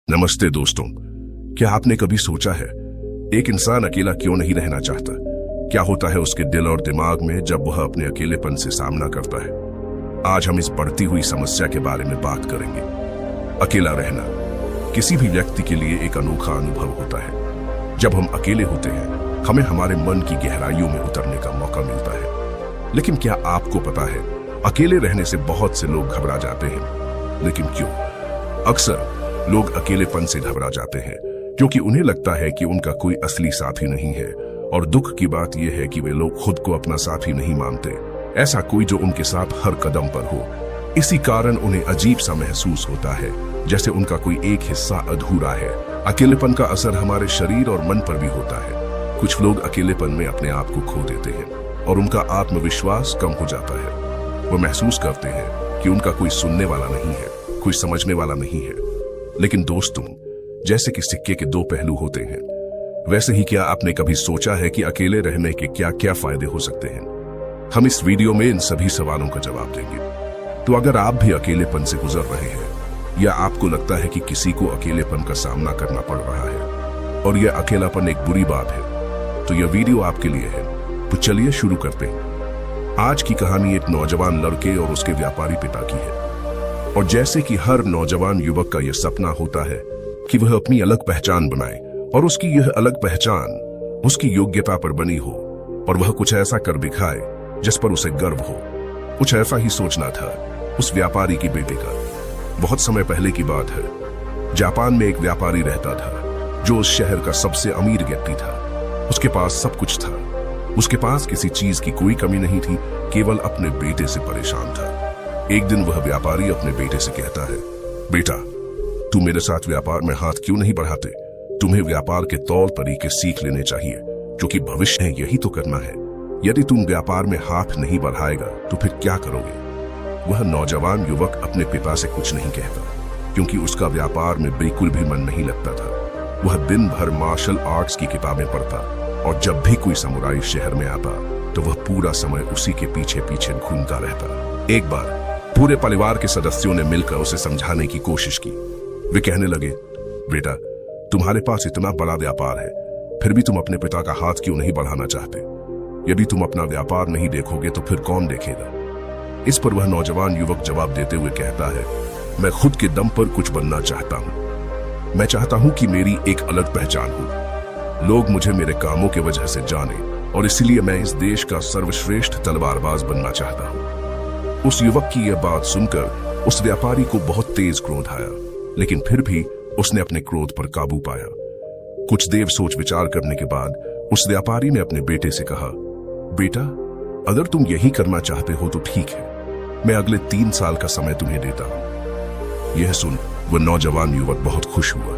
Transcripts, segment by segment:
नमस्ते दोस्तों, क्या आपने कभी सोचा है एक इंसान अकेला क्यों नहीं रहना चाहता? क्या होता है उसके दिल और दिमाग में जब वह अपने अकेलेपन से सामना करता है? आज हम इस बढ़ती हुई समस्या के बारे में बात करेंगे। अकेला रहना किसी भी व्यक्ति के लिए एक अनोखा अनुभव होता है। जब हम अकेले होते हैं, हमें हमारे मन की गहराइयों में उतरने का मौका मिलता है। लेकिन क्या आपको पता है, अकेले रहने से बहुत से लोग घबरा जाते हैं। लेकिन क्यों? अक्सर लोग अकेलेपन से घबरा जाते हैं क्योंकि उन्हें लगता है कि उनका कोई असली साथी नहीं है। और दुख की बात यह है कि वे लोग खुद को अपना साथी नहीं मानते, ऐसा कोई जो उनके साथ हर कदम पर हो। इसी कारण उन्हें अजीब सा महसूस होता है, जैसे उनका कोई एक हिस्सा अधूरा है। अकेलेपन का असर हमारे शरीर और मन पर भी होता है। कुछ लोग अकेलेपन में अपने आप को खो देते हैं और उनका आत्मविश्वास कम हो जाता है। वो महसूस करते हैं कि उनका कोई सुनने वाला नहीं है, कोई समझने वाला नहीं है। लेकिन दोस्तों, जैसे कि सिक्के के दो पहलू होते हैं, वैसे ही क्या आपने कभी सोचा है कि अकेले रहने के क्या क्या फायदे हो सकते हैं? हम इस वीडियो में इन सभी सवालों का जवाब देंगे। तो अगर आप भी अकेलेपन से गुजर रहे हैं या आपको लगता है कि किसी को अकेलेपन का सामना करना पड़ रहा है और यह अकेलापन एक बुरी बात है, तो यह वीडियो आपके लिए है। तो चलिए शुरू करते हैं। आज की कहानी एक नौजवान लड़के और उसके व्यापारी पिता की है। और जैसे कि हर नौजवान युवक का यह सपना होता है कि वह अपनी अलग पहचान बनाए और उसकी यह अलग पहचान उसकी योग्यता पर बनी हो और वह कुछ ऐसा कर दिखाए जिस पर उसे गर्व हो। कुछ ऐसा ही सोचना था उस व्यापारी की बेटे का। बहुत समय पहले की बात है। जापान में एक व्यापारी रहता था जो उस शहर का सबसे अमीर व्यक्ति था। उसके पास सब कुछ था। उसके पास किसी चीज की कोई कमी नहीं थी, केवल अपने बेटे से परेशान था। एक दिन वह व्यापारी अपने बेटे से कहता है, बेटा, तू मेरे साथ व्यापार में हाथ क्यों नहीं बढ़ाते? तुम्हें व्यापार के तौर तरीके सीख लेने चाहिए, क्योंकि भविष्य में यही तो करना है। यदि तुम व्यापार में हाथ नहीं बढ़ाएगा तो फिर क्या करोगे? वह नौजवान युवक अपने पिता से कुछ नहीं कहता, क्योंकि उसका व्यापार में बिल्कुल भी मन नहीं लगता था। वह दिन भर मार्शल आर्ट्स की किताबें पढ़ता और जब भी कोई समुराई शहर में आता तो वह पूरा समय उसी के पीछे पीछे घूमता रहता। एक बार पूरे परिवार के सदस्यों ने मिलकर उसे समझाने की कोशिश की। वे कहने लगे, बेटा, तुम्हारे पास इतना बड़ा व्यापार है, फिर भी तुम अपने पिता का हाथ क्यों नहीं बढ़ाना चाहते? यदि तुम अपना व्यापार नहीं देखोगे तो फिर कौन देखेगा? इस पर वह नौजवान युवक जवाब देते हुए कहता है, मैं खुद के दम पर कुछ बनना चाहता हूं। मैं चाहता हूं कि मेरी एक अलग पहचान हो। लोग मुझे मेरे कामों की वजह से जाने और इसलिए मैं इस देश का सर्वश्रेष्ठ तलवारबाज बनना चाहता हूं। उस युवक की यह बात सुनकर उस व्यापारी को बहुत तेज क्रोध आया, लेकिन फिर भी उसने अपने क्रोध पर काबू पाया। कुछ देर सोच विचार करने के बाद उस व्यापारी ने अपने बेटे से कहा, बेटा, अगर तुम यही करना चाहते हो तो ठीक है, मैं अगले 3 साल का समय तुम्हें देता हूं। यह सुन वह नौजवान युवक बहुत खुश हुआ।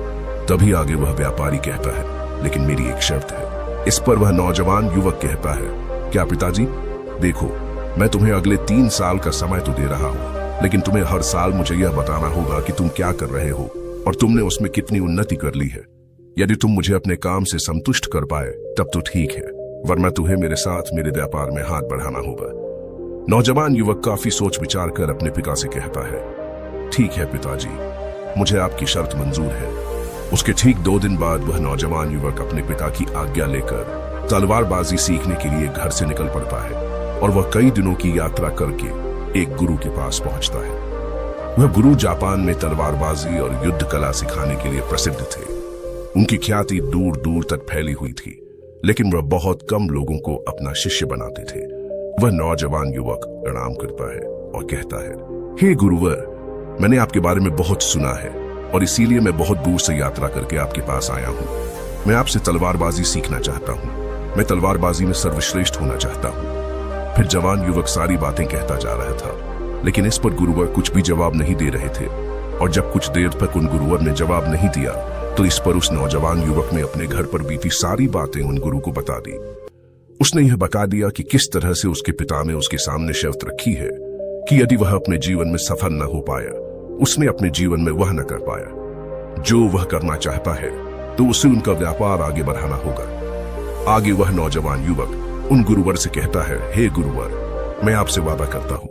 तभी आगे वह व्यापारी कहता है, लेकिन मेरी एक शर्त है। इस पर वह नौजवान युवक कहता है, क्या पिताजी? देखो, मैं तुम्हें अगले 3 साल का समय तो दे रहा हूं, लेकिन तुम्हें हर साल मुझे यह बताना होगा कि तुम क्या कर रहे हो और तुमने उसमें कितनी उन्नति कर ली है। यदि तुम मुझे अपने काम से संतुष्ट कर पाए तब तो ठीक है, वरना तुम्हें मेरे साथ मेरे व्यापार में हाथ बढ़ाना होगा। नौजवान युवक काफी सोच विचार कर अपने पिता से कहता है, ठीक है पिताजी, मुझे आपकी शर्त मंजूर है। उसके ठीक 2 दिन बाद वह नौजवान युवक अपने पिता की आज्ञा लेकर तलवारबाजी सीखने के लिए घर से निकल पड़ता है और वह कई दिनों की यात्रा करके एक गुरु के पास पहुंचता है। वह गुरु जापान में तलवारबाजी और युद्ध कला सिखाने के लिए प्रसिद्ध थे। उनकी ख्याति दूर दूर तक फैली हुई थी, लेकिन वह बहुत कम लोगों को अपना शिष्य बनाते थे। वह नौजवान युवक प्रणाम करता है और कहता है, हे गुरुवर, मैंने आपके बारे में बहुत सुना है और इसीलिए मैं बहुत दूर से यात्रा करके आपके पास आया हूँ। मैं आपसे तलवारबाजी सीखना चाहता हूँ। मैं तलवारबाजी में सर्वश्रेष्ठ होना चाहता हूँ। फिर जवान युवक सारी बातें कहता जा रहा था, लेकिन इस पर गुरुवर कुछ भी जवाब नहीं दे रहे थे। और जब कुछ देर तक उन गुरुवर ने जवाब नहीं दिया तो इस पर उस नौजवान युवक ने अपने घर पर बीती सारी बातें उन गुरु को बता दी। उसने यह बता दिया कि किस तरह से उसके पिता ने उसके सामने शर्त रखी है कि यदि वह अपने जीवन में सफल न हो पाया, उसने अपने जीवन में वह न कर पाया जो वह करना चाहता है, तो उसे उनका व्यापार आगे बढ़ाना होगा। आगे वह नौजवान युवक उन गुरुवर से कहता है, हे गुरुवर, मैं आपसे वादा करता हूं,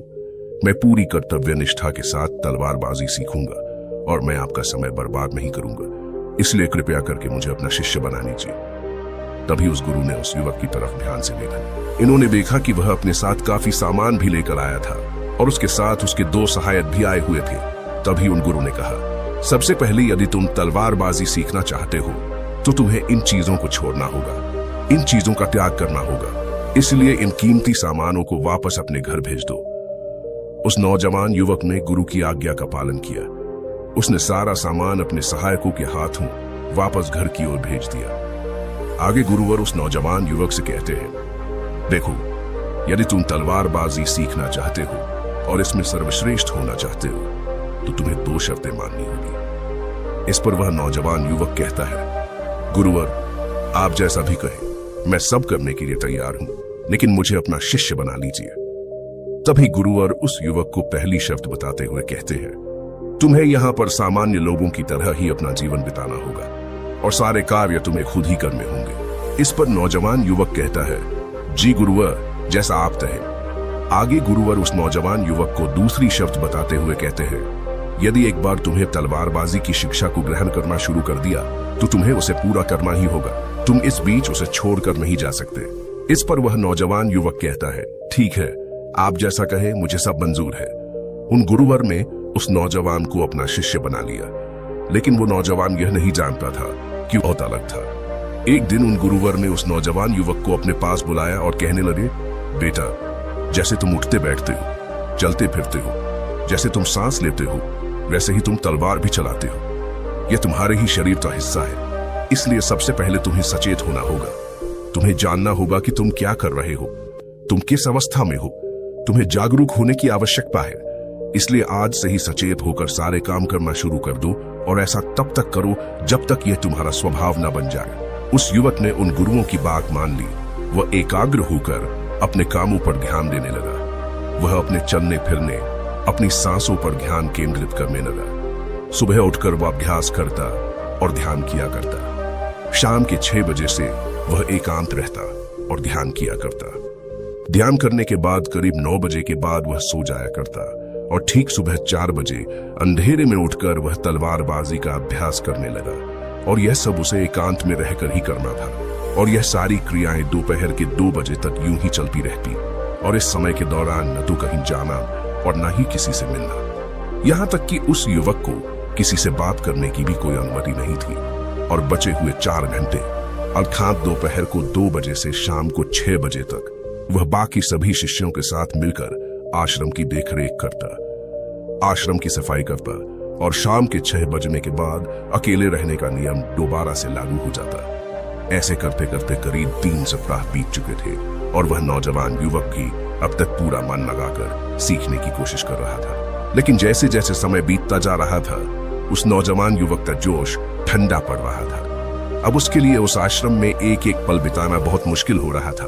मैं पूरी कर्तव्य निष्ठा के साथ तलवारबाजी सीखूंगा और मैं आपका समय बर्बाद नहीं करूंगा, इसलिए कृपया करके मुझे अपना शिष्य बना लीजिए। तभी उस गुरु ने उस युवक की तरफ ध्यान से देखा। इन्होंने देखा कि वह अपने साथ काफी सामान भी लेकर आया था और उसके साथ उसके 2 सहायक भी आए हुए थे। तभी उन गुरु ने कहा, सबसे पहले यदि तुम तलवारबाजी सीखना चाहते हो तो तुम्हें इन चीजों को छोड़ना होगा, इन चीजों का त्याग करना होगा, इसलिए इन कीमती सामानों को वापस अपने घर भेज दो। उस नौजवान युवक ने गुरु की आज्ञा का पालन किया। उसने सारा सामान अपने सहायकों के हाथों वापस घर की ओर भेज दिया। आगे गुरुवर उस नौजवान युवक से कहते हैं, देखो, यदि तुम तलवारबाजी सीखना चाहते हो और इसमें सर्वश्रेष्ठ होना चाहते हो तो तुम्हें 2 शर्तें माननी होगी। इस पर वह नौजवान युवक कहता है, गुरुवर, आप जैसा भी कहें, मैं सब करने के लिए तैयार हूं, लेकिन मुझे अपना शिष्य बना लीजिए। तभी गुरुवर उस युवक को पहली शर्त बताते हुए कहते हैं, तुम्हें यहां पर सामान्य लोगों की तरह ही अपना जीवन बिताना होगा और सारे कार्य तुम्हें खुद ही करने होंगे। इस पर नौजवान युवक कहता है, जी गुरुवर, जैसा आप कहें। आगे गुरुवर उस नौजवान युवक को दूसरी शर्त बताते हुए कहते हैं, यदि एक बार तुम्हें तलवारबाजी की शिक्षा को ग्रहण करना शुरू कर दिया तो तुम्हें उसे पूरा करना ही होगा, तुम इस बीच उसे छोड़कर नहीं जा सकते। इस पर वह नौजवान युवक कहता है, ठीक है, आप जैसा कहे, मुझे सब मंजूर है। उन गुरुवर ने उस नौजवान को अपना शिष्य बना लिया, लेकिन वो नौजवान यह नहीं जानता था कि बहुत अलग था। एक दिन उन गुरुवर ने उस नौजवान युवक को अपने पास बुलाया और कहने लगे, बेटा, जैसे तुम उठते बैठते हो, चलते फिरते हो, जैसे तुम सांस लेते हो, वैसे ही तुम तलवार भी चलाते हो। यह तुम्हारे ही शरीर का हिस्सा है, इसलिए सबसे पहले तुम्हें सचेत होना होगा। तुम्हें जानना होगा कि तुम क्या कर रहे हो, तुम किस अवस्था में हो। तुम्हें जागरूक होने की आवश्यकता है, इसलिए आज से ही सचेत होकर सारे काम करना शुरू कर दो और ऐसा तब तक करो जब तक यह तुम्हारा स्वभाव न बन जाए। उस युवक ने उन गुरुओं की बात मान ली। वह एकाग्र होकर अपने कामों पर ध्यान देने लगा। वह अपने चलने फिरने, अपनी सांसों पर ध्यान केंद्रित करने लगा। सुबह उठकर वह अभ्यास करता और ध्यान किया करता। शाम के 6 बजे से वह एकांत रहता और ध्यान किया करता। ध्यान करने के बाद करीब 9 बजे के बाद वह सो जाया करता और ठीक सुबह 4 बजे अंधेरे में उठकर वह तलवारबाजी का अभ्यास करने लगा। और यह सब उसे एकांत में रहकर ही करना था। और यह सारी क्रियाएं दोपहर के 2 बजे तक यूं ही चलती रहती और इस समय के दौरान न तो कहीं जाना और न ही किसी से मिलना। यहां तक कि उस युवक को किसी से बात करने की भी कोई अनुमति नहीं थी। और बचे हुए 4 घंटे अर्थात दोपहर को 2 बजे से शाम को 6 बजे तक वह बाकी सभी शिष्यों के साथ मिलकर आश्रम की देखरेख करता, आश्रम की सफाई करता और शाम के 6 बजने के बाद अकेले रहने का नियम दोबारा से लागू हो जाता। ऐसे करते करते करीब 3 सप्ताह बीत चुके थे और वह नौजवान युवक भी अब तक पूरा मन लगाकर सीखने की कोशिश कर रहा था। लेकिन जैसे जैसे समय बीतता जा रहा था, उस नौजवान युवक का जोश ठंडा पड़ रहा था। अब उसके लिए उस आश्रम में एक एक पल बिताना बहुत मुश्किल हो रहा था।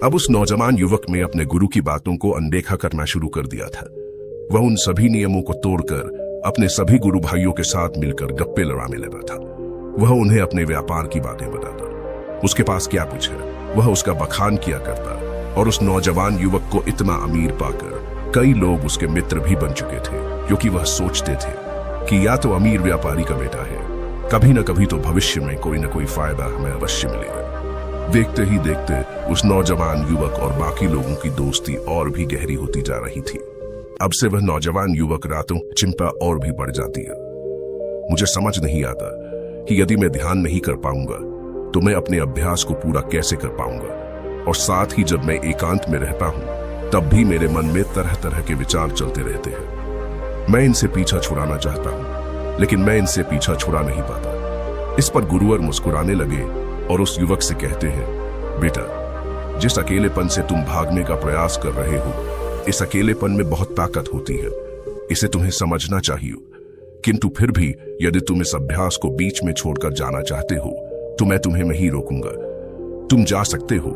अब उस नौजवान युवक ने अपने गुरु की बातों को अनदेखा करना शुरू कर दिया था। वह उन सभी नियमों को तोड़कर अपने सभी गुरु भाइयों के साथ मिलकर गप्पे लड़ाने लगा था। वह उन्हें अपने व्यापार की बातें बताता, उसके पास क्या कुछ है वह उसका बखान किया करता। और उस नौजवान युवक को इतना अमीर पाकर कई लोग उसके मित्र भी बन चुके थे, क्योंकि वह सोचते थे कि या तो अमीर व्यापारी का बेटा है, कभी न कभी तो भविष्य में कोई न कोई फायदा हमें अवश्य मिलेगा। देखते ही देखते उस नौजवान युवक और बाकी लोगों की दोस्ती और भी गहरी होती जा रही थी। अब से वह नौजवान युवक रातों चिंता और भी बढ़ जाती है। मुझे समझ नहीं आता कि यदि मैं ध्यान नहीं कर पाऊंगा तो मैं अपने अभ्यास को पूरा कैसे कर पाऊंगा। और साथ ही जब मैं एकांत में रहता हूं तब भी मेरे मन में तरह तरह के विचार चलते रहते हैं। मैं इनसे पीछा छुड़ाना चाहता हूं, लेकिन मैं इनसे पीछा छुड़ा नहीं पाता। इस पर गुरुवर मुस्कुराने लगे और उस युवक से कहते हैं, बेटा, जिस अकेलेपन से तुम भागने का प्रयास कर रहे हो, इस अकेलेपन में बहुत ताकत होती है, इसे तुम्हें समझना चाहिए। किंतु फिर भी यदि तुम इस अभ्यास को बीच में छोड़कर जाना चाहते हो तो मैं तुम्हें नहीं रोकूंगा। तुम जा सकते हो,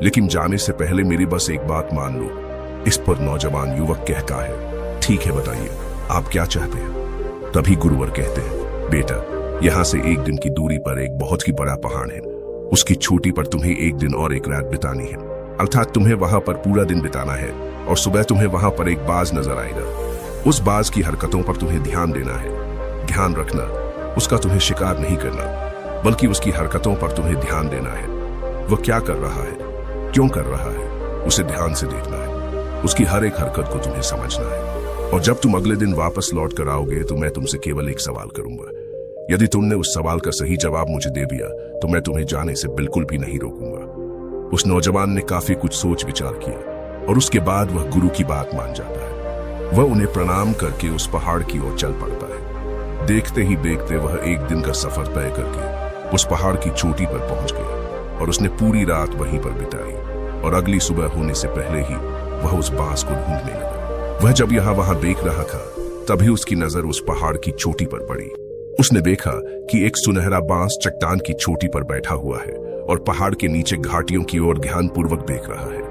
लेकिन जाने से पहले मेरी बस एक बात मान लो। इस पर नौजवान युवक कहता है, ठीक है, बताइए आप क्या चाहते हैं। तभी गुरुवर कहते हैं, बेटा, यहां से 1 दिन की दूरी पर एक बहुत ही बड़ा पहाड़ है। उसकी चोटी पर तुम्हें 1 दिन और 1 रात बितानी है, अर्थात तुम्हें वहां पर पूरा दिन बिताना है। और सुबह तुम्हें वहां पर एक बाज नजर आएगा। उस बाज की हरकतों पर तुम्हें ध्यान देना है। ध्यान रखना, उसका तुम्हें शिकार नहीं करना, बल्कि उसकी हरकतों पर तुम्हें ध्यान देना है। वह क्या कर रहा है, क्यों कर रहा है, उसे ध्यान से देखना है। उसकी हर एक हरकत को तुम्हें समझना है। और जब तुम अगले दिन वापस लौट कर आओगे तो मैं तुमसे केवल एक सवाल करूंगा। यदि तुमने उस सवाल का सही जवाब मुझे दे दिया तो मैं तुम्हें जाने से बिल्कुल भी नहीं रोकूंगा। उस नौजवान ने काफी कुछ सोच विचार किया और उसके बाद वह गुरु की बात मान जाता है। वह उन्हें प्रणाम करके उस पहाड़ की ओर चल पड़ता है। देखते ही देखते वह एक दिन का सफर तय करके उस पहाड़ की चोटी पर पहुंच गया और उसने पूरी रात वहीं पर बिताई और अगली सुबह होने से पहले ही वह उस बांस को ढूंढने लगा। वह जब यहाँ वहां देख रहा था तभी उसकी नजर उस पहाड़ की चोटी पर पड़ी। उसने देखा कि एक सुनहरा बांस चट्टान की चोटी पर बैठा हुआ है और पहाड़ के नीचे घाटियों की ओर ध्यानपूर्वक देख रहा है।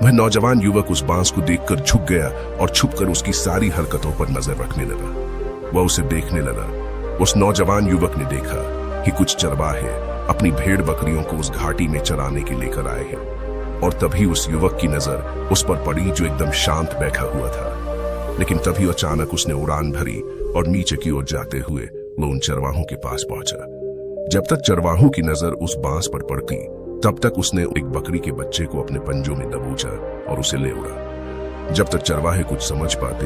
वह नौजवान युवक उस बांस को देखकर झुक गया और छुपकर उसकी सारी हरकतों पर नजर रखने लगा। वह उसे देखने लगा। उस नौजवान युवक ने देखा कि कुछ चरवाहे अपनी भेड़ बकरियों को उस घाटी में चराने के लेकर आए हैं और तभी उस युवक की नजर उस पर पड़ी जो एकदम शांत बैठा हुआ था। लेकिन तभी अचानक उसने उड़ान भरी और नीचे की ओर जाते हुए वो उन चरवाहों के पास पहुंचा। जब तक चरवाहों की नजर उस बांस पर पड़ती तब तक उसने एक बकरी के बच्चे को अपने पंजों में दबोचा और उसे ले उड़ा। जब तक चरवाहे कुछ समझ पाते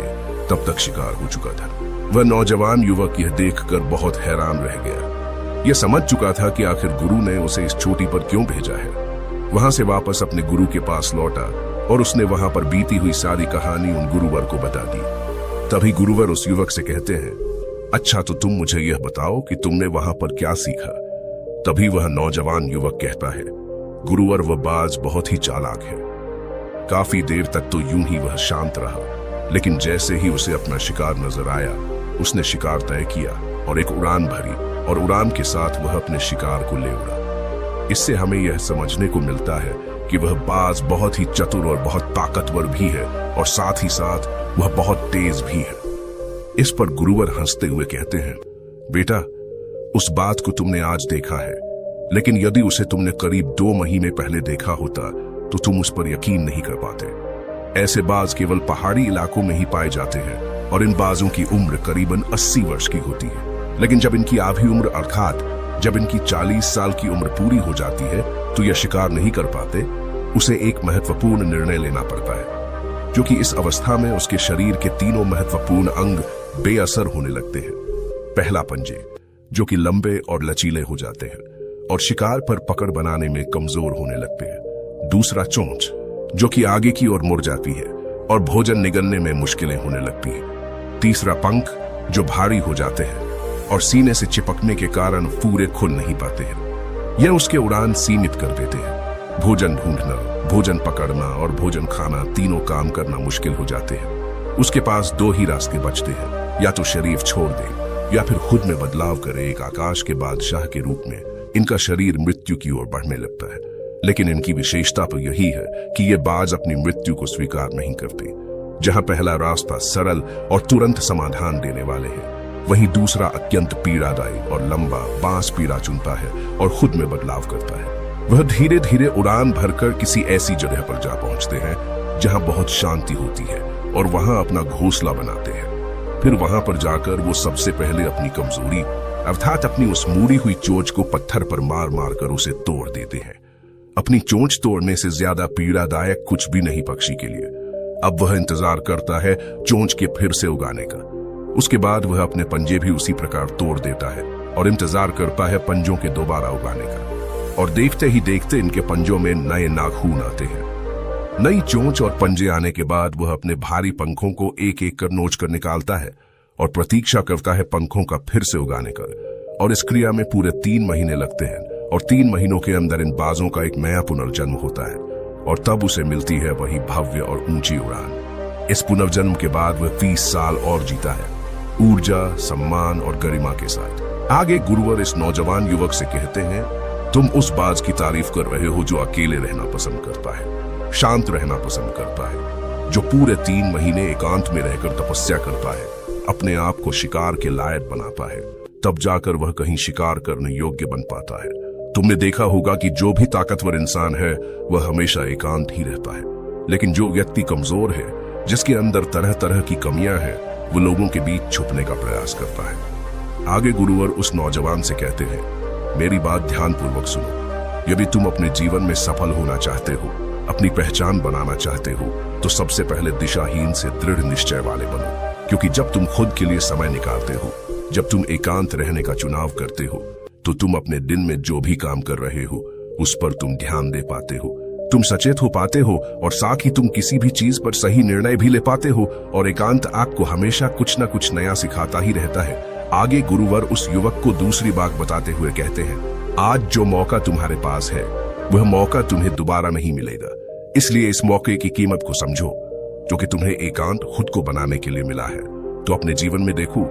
तब तक शिकार हो चुका था। वह नौजवान युवक यह देखकर बहुत हैरान रह गया। यह समझ चुका था कि आखिर गुरु ने उसे इस चोटी पर क्यों भेजा है। वहां से वापस अपने गुरु के पास लौटा और उसने वहां पर बीती हुई सारी कहानी उन गुरुवर को बता दी। तभी गुरुवर उस युवक से कहते हैं, अच्छा तो तुम मुझे यह बताओ कि तुमने वहां पर क्या सीखा। तभी वह नौजवान युवक कहता है, गुरुवर वह बाज बहुत ही चालाक है। काफी देर तक तो यूं ही वह शांत रहा, लेकिन जैसे ही उसे अपना शिकार नजर आया उसने शिकार तय किया और एक उड़ान भरी और उड़ान के साथ वह अपने शिकार को ले उड़ा। इससे हमें यह समझने को मिलता है कि वह बाज बहुत ही चतुर और बहुत ताकतवर भी है और साथ ही साथ वह बहुत तेज भी है। इस पर गुरुवर हंसते हुए कहते हैं, बेटा उस बात को तुमने आज देखा है, लेकिन यदि उसे तुमने करीब 2 महीने पहले देखा होता तो तुम उस पर यकीन नहीं कर पाते। ऐसे बाज केवल पहाड़ी इलाकों में ही पाए जाते हैं और इन बाजों की उम्र करीबन 80 वर्ष की होती है। लेकिन जब इनकी आधी उम्र अर्थात जब इनकी 40 साल की उम्र पूरी हो जाती है तो यह शिकार नहीं कर पाते। उसे एक महत्वपूर्ण निर्णय लेना पड़ता है, क्योंकि इस अवस्था में उसके शरीर के तीनों महत्वपूर्ण अंग बेअसर होने लगते हैं। पहला पंजे, जो कि लंबे और लचीले हो जाते हैं और शिकार पर पकड़ बनाने में कमजोर होने लगते हैं। दूसरा चोंच, जो कि आगे की ओर मुड़ जाती है और भोजन निगलने में मुश्किलें होने लगती हैं। तीसरा पंख, जो भारी हो जाते हैं और सीने से चिपकने के कारण पूरे खुल नहीं पाते हैं। यह उसके उड़ान सीमित कर देते हैं। भोजन ढूंढना, भोजन पकड़ना और भोजन खाना तीनों काम करना मुश्किल हो जाते हैं। उसके पास 2 ही रास्ते बचते हैं, या तो शरीर छोड़ दे या फिर खुद में बदलाव करे एक आकाश के बादशाह के रूप में। इनका शरीर मृत्यु की ओर बढ़ने लगता है, लेकिन इनकी विशेषता तो यही है कि ये बाज अपनी मृत्यु को स्वीकार नहीं करते। जहां पहला रास्ता सरल और तुरंत समाधान देने वाले हैं, वहीं दूसरा अत्यंत पीड़ादायी और लंबा बांस पीड़ा चुनता है और खुद में बदलाव करता है। वह धीरे धीरे उड़ान भरकर किसी ऐसी जगह पर जा पहुंचते हैं जहां बहुत शांति होती है और वहां अपना घोंसला बनाते हैं। फिर वहां पर जाकर वो सबसे पहले अपनी कमजोरी अर्थात अपनी उस मुड़ी हुई चोंच को पत्थर पर मार मार कर उसे तोड़ देते हैं। अपनी चोंच तोड़ने से ज्यादा पीड़ादायक कुछ भी नहीं पक्षी के लिए। अब वह इंतजार करता है चोंच के फिर से उगाने का। उसके बाद वह अपने पंजे भी उसी प्रकार तोड़ देता है और इंतजार करता है पंजों के दोबारा उगाने का। और देखते ही देखते इनके पंजों में नए नाखून आते हैं। नई चोंच और पंजे आने के बाद वह अपने भारी पंखों को एक एक कर नोच कर निकालता है और प्रतीक्षा करता है पंखों का फिर से उगाने का। और इस क्रिया में पूरे 3 महीने लगते हैं और 3 महीनों के अंदर इन बाजों का एक नया पुनर्जन्म होता है और तब उसे मिलती है वही भव्य और ऊंची उड़ान। इस पुनर्जन्म के बाद वह 30 साल और जीता है, ऊर्जा, सम्मान और गरिमा के साथ। आगे गुरुवर इस नौजवान युवक से कहते हैं, तुम उस बाज की तारीफ कर रहे हो जो अकेले रहना पसंद करता है, शांत रहना पसंद करता है, जो पूरे 3 महीने एकांत में रहकर तपस्या करता है, अपने आप को शिकार के लायक बनाता है, तब जाकर वह कहीं शिकार करने योग्य बन पाता है। तुमने देखा होगा कि जो भी ताकतवर इंसान है वह हमेशा एकांत ही रहता है, लेकिन जो व्यक्ति कमजोर है, जिसके अंदर तरह तरह की कमियां हैं, वो लोगों के बीच छुपने का प्रयास करता है। आगे गुरुवर उस नौजवान से कहते हैं, मेरी बात ध्यानपूर्वक सुनो। यदि तुम अपने जीवन में सफल होना चाहते हो, अपनी पहचान बनाना चाहते हो, तो सबसे पहले दिशाहीन से दृढ़ निश्चय वाले बनो। क्योंकि जब तुम खुद के लिए समय निकालते हो, जब तुम एकांत रहने का चुनाव करते हो, तो तुम अपने दिन में जो भी काम कर रहे हो उस पर तुम ध्यान दे पाते हो, तुम सचेत हो पाते हो और साथ ही तुम किसी भी चीज पर सही निर्णय भी ले पाते हो। और एकांत आपको हमेशा कुछ न कुछ नया सिखाता ही रहता है। आगे गुरुवर उस युवक को दूसरी बात बताते हुए कहते हैं, आज जो मौका तुम्हारे पास है वह मौका तुम्हें दोबारा नहीं मिलेगा। इसलिए इस मौके की कीमत को समझो, जो कि तुम्हें एकांत खुद को बनाने के लिए मिला है। तो अपने जीवन में देखो,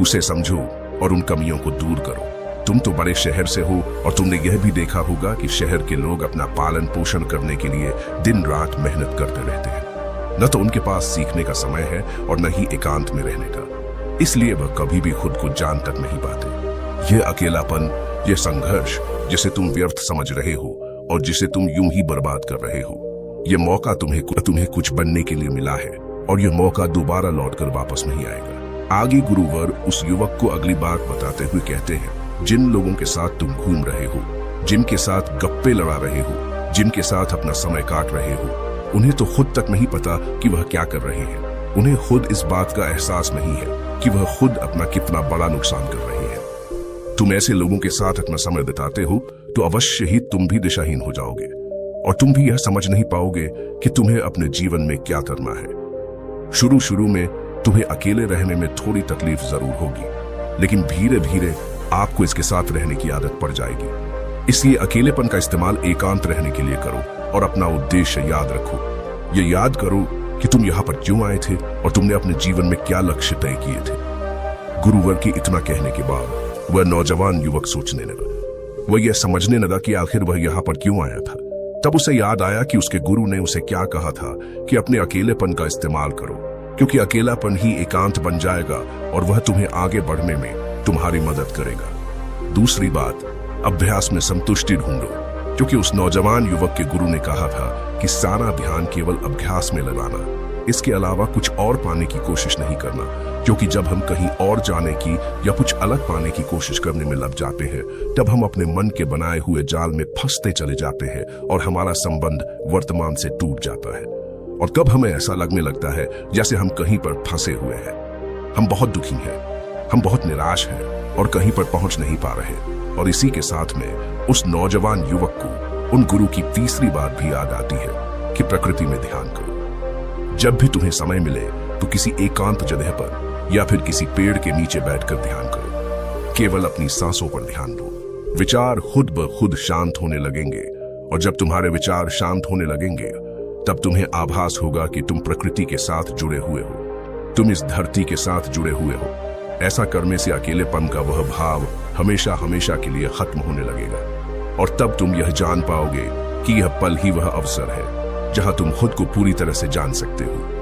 उसे समझो और उन कमियों को दूर करो। तुम तो बड़े शहर से हो और तुमने यह भी देखा होगा कि शहर के लोग अपना पालन पोषण करने के लिए दिन रात मेहनत करते रहते हैं। न तो उनके पास सीखने का समय है और न ही एकांत में रहने का। इसलिए वह कभी भी खुद को जान तक नहीं पाते। यह अकेलापन, यह संघर्ष जिसे तुम व्यर्थ समझ रहे हो और जिसे तुम यूं ही बर्बाद कर रहे हो, यह मौका तुम्हें कुछ बनने के लिए मिला है और यह मौका दोबारा लौटकर वापस नहीं आएगा। आगे गुरुवर उस युवक को अगली बात बताते हुए कहते हैं, जिन लोगों के साथ तुम घूम रहे हो, जिनके साथ गप्पे लड़ा रहे हो, जिनके साथ अपना समय काट रहे हो, उन्हें तो खुद तक नहीं पता कि वह क्या कर रहे हैं। उन्हें खुद इस बात का एहसास नहीं है कि वह खुद अपना कितना बड़ा नुकसान कर रहे हैं। तुम ऐसे लोगों के साथ अपना समय बिताते हो तो अवश्य ही तुम भी दिशाहीन हो जाओगे और तुम भी यह समझ नहीं पाओगे कि तुम्हें अपने जीवन में क्या करना है। शुरू में तुम्हें अकेले रहने में थोड़ी तकलीफ जरूर होगी, लेकिन धीरे धीरे आपको इसके साथ रहने की आदत पड़ जाएगी। इसलिए अकेलेपन का इस्तेमाल एकांत रहने के लिए करो और अपना उद्देश्य याद रखो। ये याद करो कि तुम यहाँ पर क्यों आए थे और तुमने अपने जीवन में क्या लक्ष्य तय किए थे। गुरुवर की इतना कहने के बाद वह नौजवान युवक सोचने लगा। वह यह समझने लगा कि आखिर वह यहाँ पर क्यों आया था। तब उसे याद आया कि उसके गुरु ने उसे क्या कहा था कि अपने अकेलेपन का इस्तेमाल करो, क्योंकि अकेलापन ही एकांत बन जाएगा और वह तुम्हें आगे बढ़ने में तुम्हारी मदद करेगा। दूसरी बात, अभ्यास में संतुष्टि ढूंढो, क्योंकि उस नौजवान युवक के गुरु ने कहा था कि सारा ध्यान केवल अभ्यास में लगाना, इसके अलावा कुछ और पाने की कोशिश नहीं करना। क्योंकि जब हम कहीं और जाने की या कुछ अलग पाने की कोशिश करने में लग जाते हैं, तब हम अपने मन के बनाए हुए जाल में फंसते चले जाते हैं और हमारा संबंध वर्तमान से टूट जाता है। और तब हमें ऐसा लगने लगता है जैसे हम कहीं पर फंसे हुए हैं। हम बहुत दुखी हैं, हम बहुत निराश हैं और कहीं पर पहुंच नहीं पा रहे। और इसी के साथ में उस नौजवान युवक को उन गुरु की तीसरी बात भी याद आती है कि प्रकृति में ध्यान करो। जब भी तुम्हें समय मिले तो किसी एकांत जगह पर या फिर किसी पेड़ के नीचे बैठकर ध्यान करो। केवल अपनी सांसों पर ध्यान दो। विचार खुद ब खुद शांत होने लगेंगे और जब तुम्हारे विचार शांत होने लगेंगे तब तुम्हें आभास होगा कि तुम प्रकृति के साथ जुड़े हुए हो, तुम इस धरती के साथ जुड़े हुए हो। ऐसा करने से अकेलेपन का वह भाव हमेशा हमेशा के लिए खत्म होने लगेगा और तब तुम यह जान पाओगे कि यह पल ही वह अवसर है जहां तुम खुद को पूरी तरह से जान सकते हो।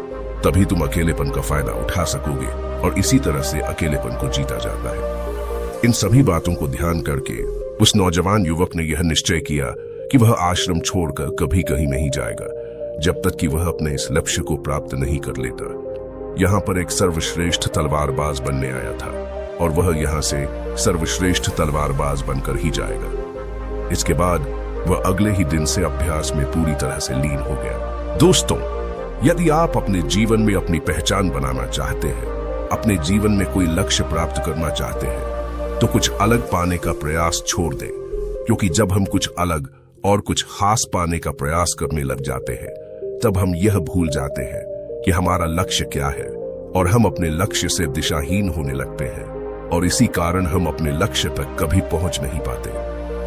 तभी तुम अकेलेपन का फायदा उठा सकोगे और इसी तरह से अकेलेपन को जीता जाता है। इन सभी बातों को ध्यान करके उस नौजवान युवक ने यह निश्चय किया कि वह आश्रम छोड़कर कभी कहीं नहीं जाएगा जब तक कि वह अपने इस लक्ष्य को प्राप्त नहीं कर लेता। यहाँ पर एक सर्वश्रेष्ठ तलवारबाज बनने आया था और वह यहाँ से सर्वश्रेष्ठ तलवारबाज बनकर ही जाएगा। इसके बाद वह अगले ही दिन से अभ्यास में पूरी तरह से लीन हो गया। दोस्तों, यदि आप अपने जीवन में अपनी पहचान बनाना चाहते हैं, अपने जीवन में कोई लक्ष्य प्राप्त करना चाहते हैं, तो कुछ अलग पाने का प्रयास छोड़ दें, क्योंकि जब हम कुछ अलग और कुछ खास पाने का प्रयास करने लग जाते हैं, तब हम यह भूल जाते हैं कि हमारा लक्ष्य क्या है और हम अपने लक्ष्य से दिशाहीन होने लगते हैं और इसी कारण हम अपने लक्ष्य तक कभी पहुंच नहीं पाते,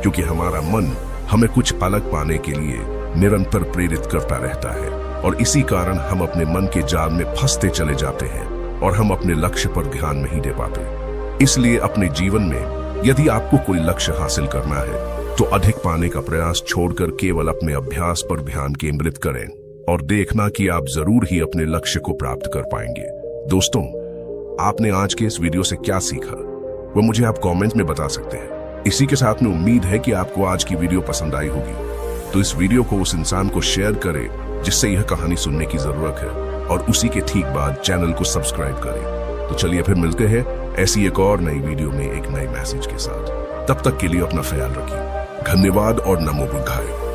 क्योंकि हमारा मन हमें कुछ अलग पाने के लिए निरंतर प्रेरित करता रहता है और इसी कारण हम अपने मन के जाल में फंसते चले जाते हैं और हम अपने लक्ष्य पर ध्यान नहीं दे पाते। इसलिए अपने जीवन में यदि आपको कोई लक्ष्य हासिल करना है तो अधिक पाने का प्रयास छोड़कर केवल अपने अभ्यास पर ध्यान केंद्रित करें और देखना कि आप जरूर ही अपने लक्ष्य को प्राप्त कर पाएंगे। दोस्तों, आपने आज के इस वीडियो से क्या सीखा वो मुझे आप कमेंट में बता सकते हैं। इसी के साथ में उम्मीद है कि आपको आज की वीडियो पसंद आई होगी, तो इस वीडियो को उस इंसान को शेयर करें जिससे यह कहानी सुनने की जरूरत है और उसी के ठीक बाद चैनल को सब्सक्राइब करें। तो चलिए फिर मिलते हैं ऐसी एक और नई वीडियो में एक नए मैसेज के साथ। तब तक के लिए अपना ख्याल रखिए। धन्यवाद और नमो बुद्धाय।